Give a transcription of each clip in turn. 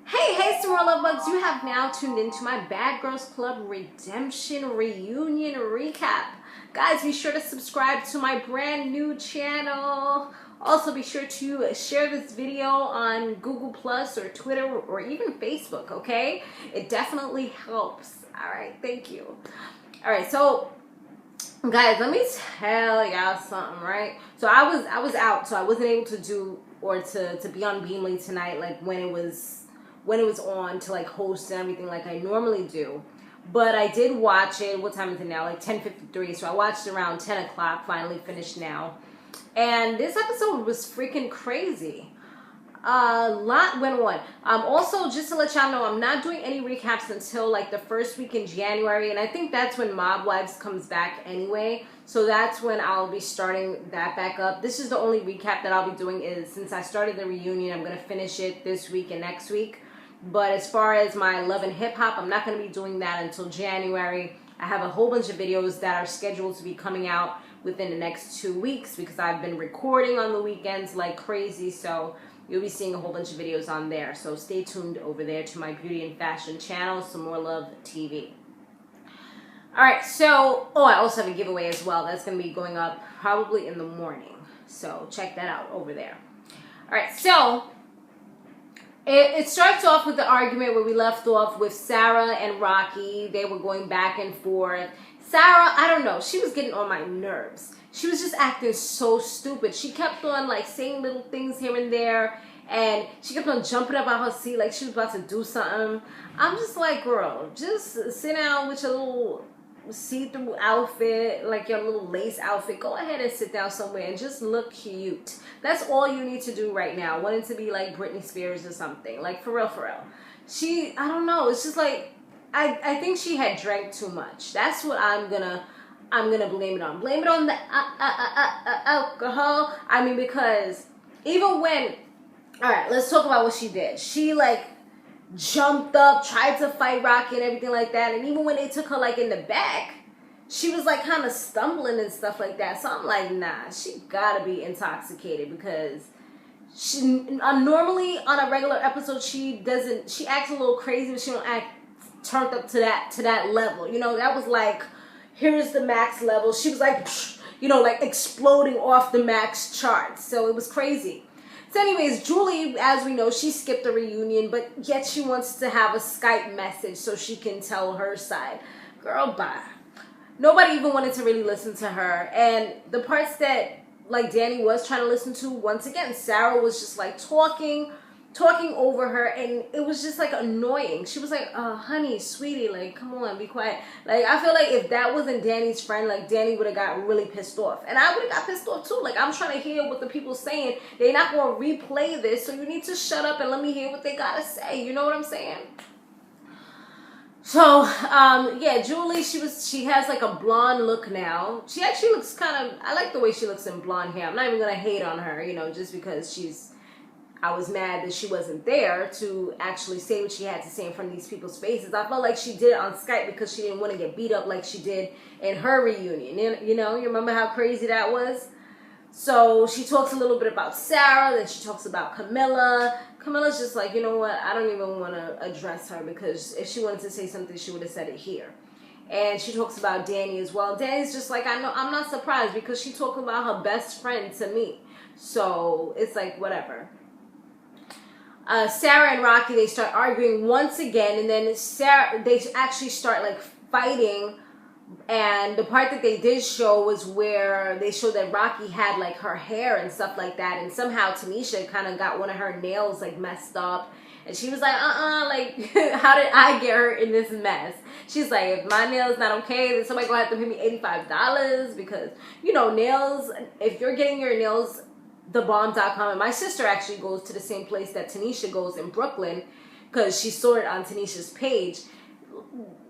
Hey, Samore Love Bugs, you have now tuned into my Bad Girls Club Redemption Reunion Recap. Guys, be sure to subscribe to my brand new channel. Also, be sure to share this video on Google Plus or Twitter or even Facebook, okay? It definitely helps. All right, thank you. All right, so guys, let me tell y'all something, right? So I was out, so I wasn't able to do or to be on Beamly tonight, like when it was on to like host and everything like I normally do. But I did watch it. What time is it now? Like 10:53. So I watched it around 10 o'clock, finally finished now. And this episode was freaking crazy. A lot went on. Also, just to let y'all know, I'm not doing any recaps until like the first week in January, and I think that's when Mob Wives comes back anyway. So that's when I'll be starting that back up. This is the only recap that I'll be doing is since I started the reunion, I'm gonna finish it this week and next week. But as far as my Love and Hip Hop, I'm not gonna be doing that until January. I have a whole bunch of videos that are scheduled to be coming out within the next 2 weeks because I've been recording on the weekends like crazy. So you'll be seeing a whole bunch of videos on there. So stay tuned over there to my beauty and fashion channel, Samore Love TV. All right, so, I also have a giveaway as well. That's going to be going up probably in the morning. So check that out over there. All right, so it starts off with the argument where we left off with Sarah and Rocky. They were going back and forth. Sarah, I don't know, she was getting on my nerves. She was just acting so stupid. She kept on like saying little things here and there, and she kept on jumping up out her seat like she was about to do something. I'm just like, girl, just sit down with your little see-through outfit, like your little lace outfit. Go ahead and sit down somewhere and just look cute. That's all you need to do right now. Wanting to be like Britney Spears or something. Like for real, for real. I don't know. It's just like, I think she had drank too much. That's what I'm gonna blame it on. Blame it on the alcohol. I mean, because even when, all right, let's talk about what she did. She like jumped up, tried to fight Rocky and everything like that. And even when they took her like in the back, she was like kind of stumbling and stuff like that. So I'm like, nah, she gotta be intoxicated because she normally on a regular episode she acts a little crazy, but she don't act turned up to that level. You know, that was like, here's the max level. She was like, you know, like exploding off the max charts. So it was crazy. So anyways, Julie, as we know, she skipped the reunion, but yet she wants to have a Skype message so she can tell her side. Girl, bye. Nobody even wanted to really listen to her. And the parts that like Danny was trying to listen to, once again, Sarah was just like talking over her, and it was just like annoying. She was like, honey, sweetie, like, come on, be quiet. Like, I feel like if that wasn't Danny's friend, like, Danny would have got really pissed off. And I would have got pissed off too. Like, I'm trying to hear what the people saying. They're not going to replay this, so you need to shut up and let me hear what they got to say. You know what I'm saying? So, yeah, Julie, she has like a blonde look now. She actually looks I like the way she looks in blonde hair. I'm not even going to hate on her, you know, just because I was mad that she wasn't there to actually say what she had to say in front of these people's faces. I felt like she did it on Skype because she didn't want to get beat up like she did in her reunion. You know, you remember how crazy that was? So she talks a little bit about Sarah, then she talks about Camilla. Camilla's just like, you know what, I don't even want to address her because if she wanted to say something, she would have said it here. And she talks about Danny as well. Danny's just like, I know, I'm not surprised because she talked about her best friend to me. So it's like, whatever. Sarah and Rocky, they start arguing once again, and then they actually start like fighting. And the part that they did show was where they showed that Rocky had like her hair and stuff like that, and somehow Tanisha kind of got one of her nails like messed up, and she was like, like how did I get her in this mess? She's like, if my nail's not okay, then somebody gonna have to pay me $85 because, you know, nails, if you're getting your nails thebomb.com, and my sister actually goes to the same place that Tanisha goes in Brooklyn because she saw it on Tanisha's page.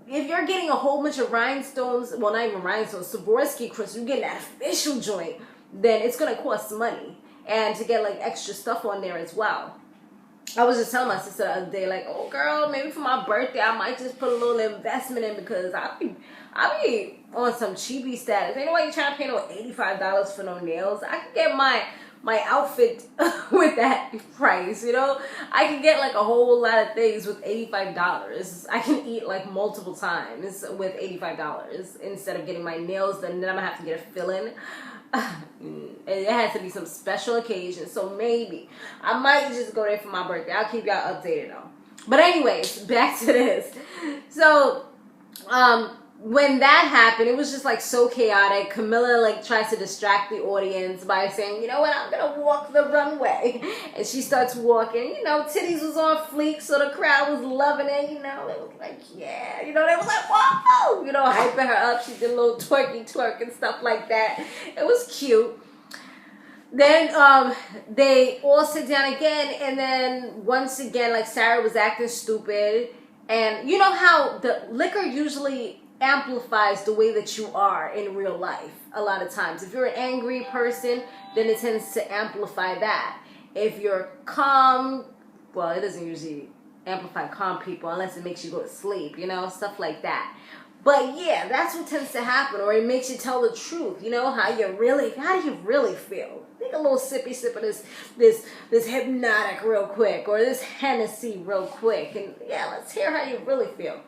If you're getting a whole bunch of rhinestones, well, not even rhinestones, Swarovski crystals, you get that official joint, then it's going to cost money. And to get like extra stuff on there as well. I was just telling my sister the other day, like, oh girl, maybe for my birthday I might just put a little investment in because I'll be on some cheapy status. Ain't nobody trying to pay no $85 for no nails. I could get my my outfit with that price, you know? I can get like a whole lot of things with $85. I can eat like multiple times with $85 instead of getting my nails done. Then I'm gonna have to get a fill-in. It has to be some special occasion, so maybe I might just go there for my birthday. I'll keep y'all updated though. But anyways, back to this. So when that happened, it was just like so chaotic. Camilla like tries to distract the audience by saying, you know what, I'm gonna walk the runway. And she starts walking, you know, titties was on fleek, so the crowd was loving it, you know. It was like, yeah, you know, they was like, whoa, you know, hyping her up. She did a little twerk and stuff like that. It was cute. Then they all sit down again, and then once again, like Sarah was acting stupid. And you know how the liquor usually amplifies the way that you are in real life a lot of times. If you're an angry person, then it tends to amplify that. If you're calm, well, it doesn't usually amplify calm people unless it makes you go to sleep, you know, stuff like that. But yeah, that's what tends to happen, or it makes you tell the truth, you know, how do you really feel? Take a little sip of this hypnotic real quick, or this Hennessy real quick, and yeah, let's hear how you really feel.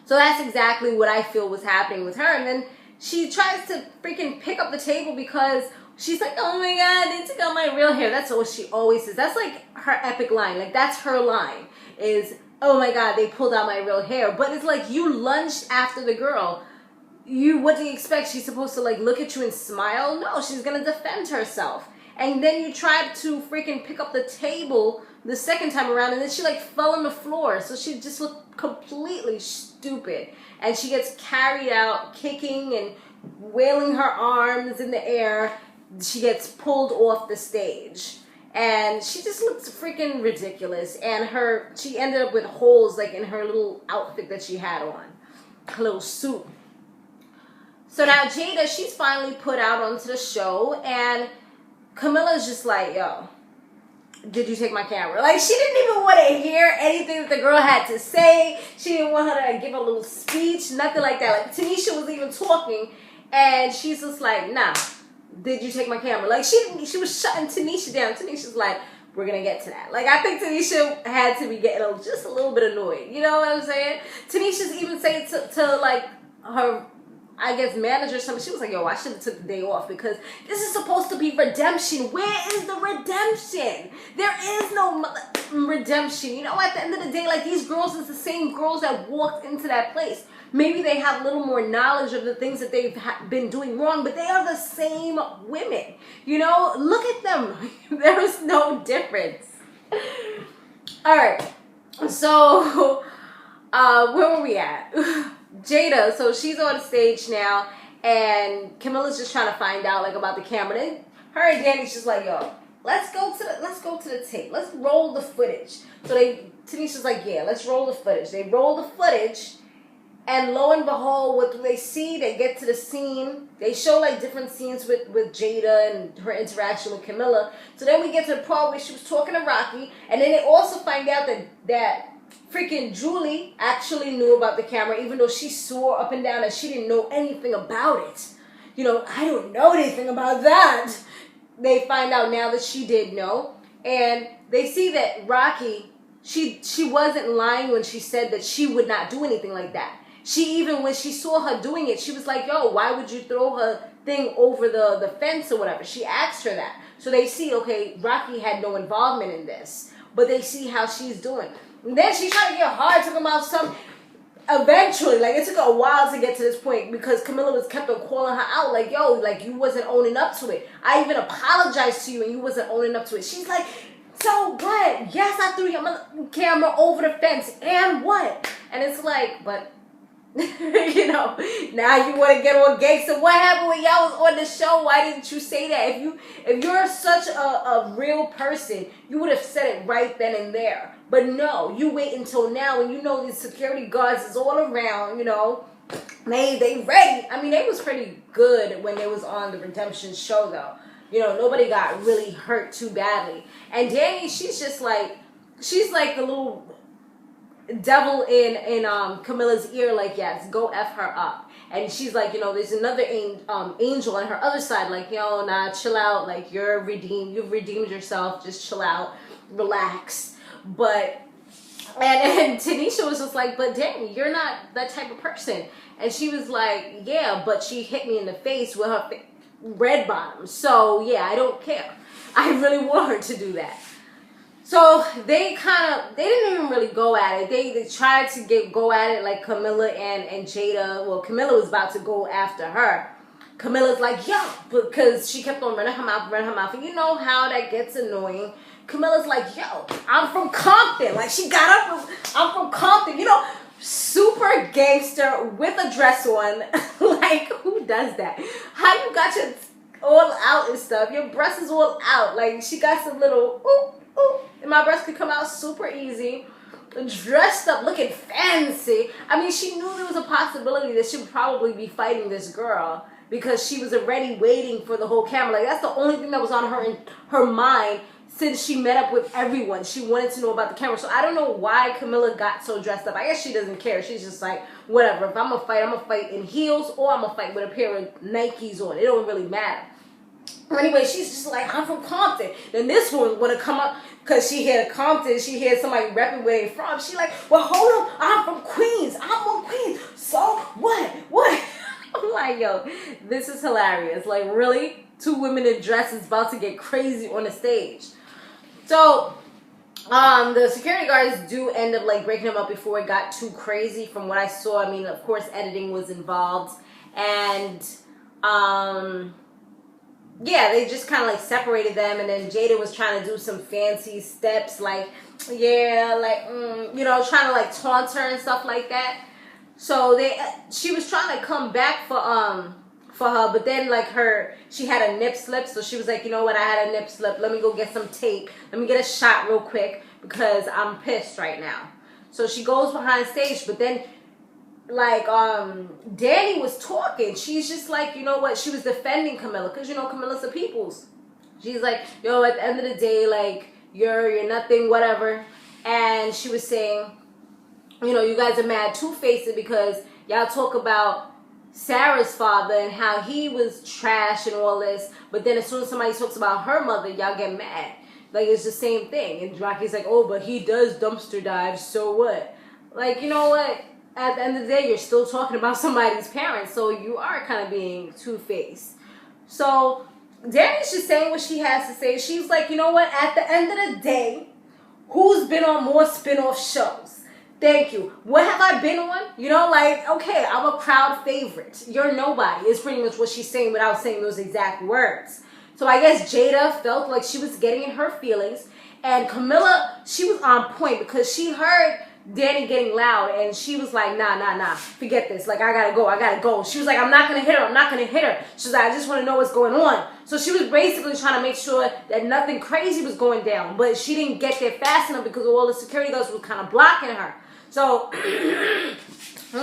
So that's exactly what I feel was happening with her. And then she tries to freaking pick up the table because she's like, oh my God, they took out my real hair. That's what she always says. That's like her epic line. Like that's her line is, oh my God, they pulled out my real hair. But it's like you lunged after the girl. What do you expect? She's supposed to like look at you and smile? No, she's going to defend herself. And then you tried to freaking pick up the table the second time around, and then she like fell on the floor. So she just looked completely stupid. And she gets carried out, kicking and wailing her arms in the air. She gets pulled off the stage. And she just looks freaking ridiculous. And she ended up with holes like in her little outfit that she had on. Her little suit. So now Jada, she's finally put out onto the show, and Camilla's just like, yo, did you take my camera? Like, she didn't even want to hear anything that the girl had to say. She didn't want her to give a little speech, nothing like that. Like, Tanisha was even talking, and she's just like, nah, did you take my camera? Like, she was shutting Tanisha down. Tanisha's like, we're going to get to that. Like, I think Tanisha had to be getting just a little bit annoyed. You know what I'm saying? Tanisha's even saying to like, her, I guess, manager or something. She was like, yo, I should have took the day off because this is supposed to be redemption. Where is the redemption? There is no redemption. You know, at the end of the day, like, these girls is the same girls that walked into that place. Maybe they have a little more knowledge of the things that they've been doing wrong, but they are the same women. You know, look at them. There is no difference. All right. So, where were we at? Jada, so she's on stage now, and Camilla's just trying to find out like about the camera. Then her and Danny's just like, yo, let's go to the tape. Let's roll the footage. So Tanisha's like, yeah, let's roll the footage. They roll the footage, and lo and behold, what do they see? They get to the scene. They show like different scenes with Jada and her interaction with Camilla. So then we get to the part where she was talking to Rocky, and then they also find out that freaking Julie actually knew about the camera, even though she swore up and down that she didn't know anything about it. You know, I don't know anything about that. They find out now that she did know. And they see that Rocky, she wasn't lying when she said that she would not do anything like that. Even when she saw her doing it, she was like, yo, why would you throw her thing over the fence or whatever? She asked her that. So they see, okay, Rocky had no involvement in this. But they see how she's doing. And then she's trying to get hard, talking about some. Eventually, like, it took her a while to get to this point because Camilla was kept on calling her out, like, yo, like, you wasn't owning up to it. I even apologized to you and you wasn't owning up to it. She's like, so what? Yes, I threw your camera over the fence, and what? And it's like, but, you know, now you want to get on gangster. What happened when y'all was on the show? Why didn't you say that? If you're such a real person, you would have said it right then and there. But no, you wait until now when you know these security guards is all around, you know. They ready. I mean, they was pretty good when they was on the Redemption show, though. You know, nobody got really hurt too badly. And Danny, she's like a little devil in Camilla's ear, like, yes, go F her up. And she's like, you know, there's another angel on her other side, like, yo, nah, chill out, like, you've redeemed yourself, just chill out, relax. But and Tanisha was just like, but Danny, you're not that type of person. And she was like, yeah, but she hit me in the face with her red bottom, so yeah, I don't care. I really want her to do that. So they didn't even really go at it. They tried to go at it like Camilla and Jada. Well, Camilla was about to go after her. Camilla's like, yo, because she kept on running her mouth. And you know how that gets annoying. Camilla's like, yo, I'm from Compton. Like, she got up, I'm from Compton. You know, super gangster with a dress on. Like, who does that? How you got your all out and stuff? Your breast is all out. Like, she got some little, ooh, ooh. And my breast could come out super easy. Dressed up, looking fancy. I mean, she knew there was a possibility that she would probably be fighting this girl because she was already waiting for the whole camera. Like, that's the only thing that was on her mind since she met up with everyone. She wanted to know about the camera. So I don't know why Camilla got so dressed up. I guess she doesn't care. She's just like, whatever. If I'm going to fight in heels or I'm going to fight with a pair of Nikes on. It don't really matter. Anyway, she's just like, I'm from Compton. Then this one want to come up because she heard Compton. She heard somebody repping where they from. She like, well, hold up. I'm from Queens. I'm from Queens. So what? What? I'm like, yo, this is hilarious. Like, really? Two women in dresses about to get crazy on the stage. So, the security guards do end up, like, breaking them up before it got too crazy from what I saw. I mean, of course, editing was involved. And, yeah, they just kind of, like, separated them. And then Jada was trying to do some fancy steps, like, yeah, like, you know, trying to, like, taunt her and stuff like that. So, she was trying to come back for her, but then like she had a nip slip, so she was like, you know what, I had a nip slip, let me go get some tape, let me get a shot real quick because I'm pissed right now. So she goes behind stage, but then like Danny was talking. She's just like, you know what, she was defending Camilla because, you know, Camilla's a people's. She's like, yo, at the end of the day, like, you're nothing, whatever. And she was saying, you know, you guys are mad two-faced because y'all talk about Sarah's father and how he was trash and all this, but then as soon as somebody talks about her mother, y'all get mad. Like, it's the same thing. And Rocky's like, oh, but he does dumpster dives, so what? Like, you know what? At the end of the day, you're still talking about somebody's parents, so you are kind of being two-faced. So Danny's just saying what she has to say. She's like, you know what? At the end of the day, who's been on more spin-off shows? Thank you. What have I been on? You know, like, okay, I'm a crowd favorite. You're nobody. It's pretty much what she's saying without saying those exact words. So I guess Jada felt like she was getting in her feelings. And Camilla, she was on point because she heard Danny getting loud. And she was like, nah. Forget this. Like, I gotta go. She was like, I'm not going to hit her. She was like, I just want to know what's going on. So she was basically trying to make sure that nothing crazy was going down. But she didn't get there fast enough because all the security guards were kind of blocking her. So, oh,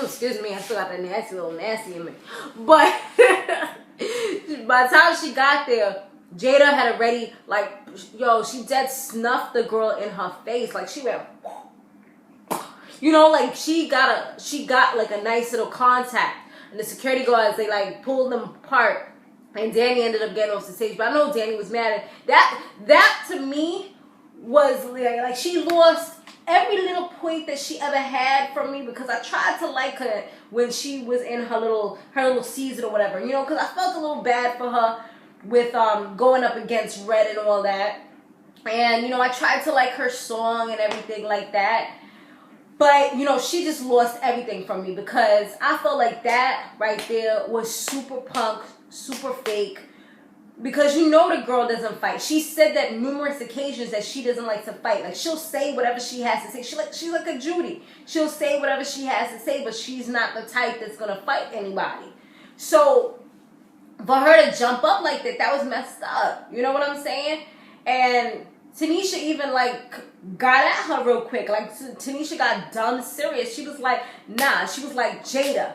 excuse me, I still got that little nasty in me. But by the time she got there, Jada had already, like, yo, she dead snuffed the girl in her face. Like, she went, you know, like, she got like a nice little contact. And the security guards, they, like, pulled them apart. And Danny ended up getting off the stage. But I know Danny was mad. That to me was, like, she lost every little point that she ever had from me because I tried to like her when she was in her little season or whatever, you know, because I felt a little bad for her with going up against Red and all that. And, you know, I tried to like her song and everything like that. But, you know, she just lost everything from me because I felt like that right there was super punk, super fake. Because you know the girl doesn't fight. She said that numerous occasions that she doesn't like to fight. Like, she'll say whatever she has to say. She's like a Judy. She'll say whatever she has to say, but she's not the type that's going to fight anybody. So, for her to jump up like that was messed up. You know what I'm saying? And Tanisha even, like, got at her real quick. Like, Tanisha got dumb serious. She was like, nah. She was like, Jada.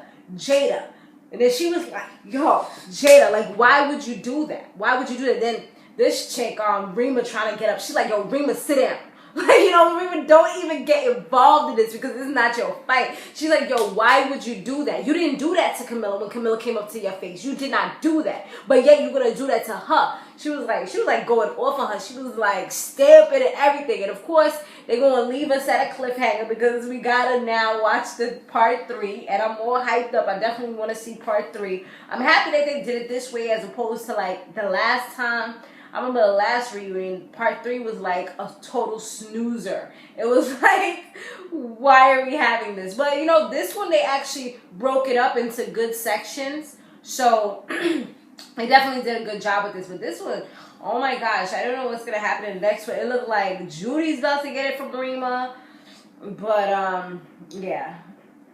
And then she was like, yo, Jada, like, why would you do that? Why would you do that? Then this chick, Rima, trying to get up. She's like, yo, Rima, sit down. Like, you know, women don't even get involved in this because this is not your fight. She's like, yo, why would you do that? You didn't do that to Camilla when Camilla came up to your face. You did not do that. But yet you're going to do that to her. She was like going off on her. She was like stamping and everything. And of course, they're going to leave us at a cliffhanger because we got to now watch the part 3. And I'm all hyped up. I definitely want to see part 3. I'm happy that they did it this way as opposed to like the last time. I remember the last reunion, part 3 was like a total snoozer. It was like, why are we having this? But you know, this one they actually broke it up into good sections. So they definitely did a good job with this. But this one, oh my gosh, I don't know what's going to happen in the next one. It looked like Judy's about to get it from Rima. But yeah,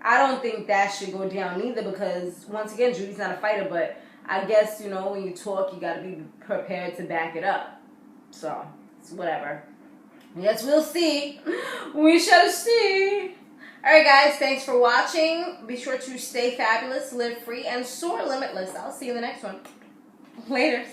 I don't think that should go down either because once again, Judy's not a fighter, but I guess, you know, when you talk, you got to be prepared to back it up. So, it's whatever. Yes, we'll see. We shall see. Alright, guys. Thanks for watching. Be sure to stay fabulous, live free, and soar limitless. I'll see you in the next one. Later.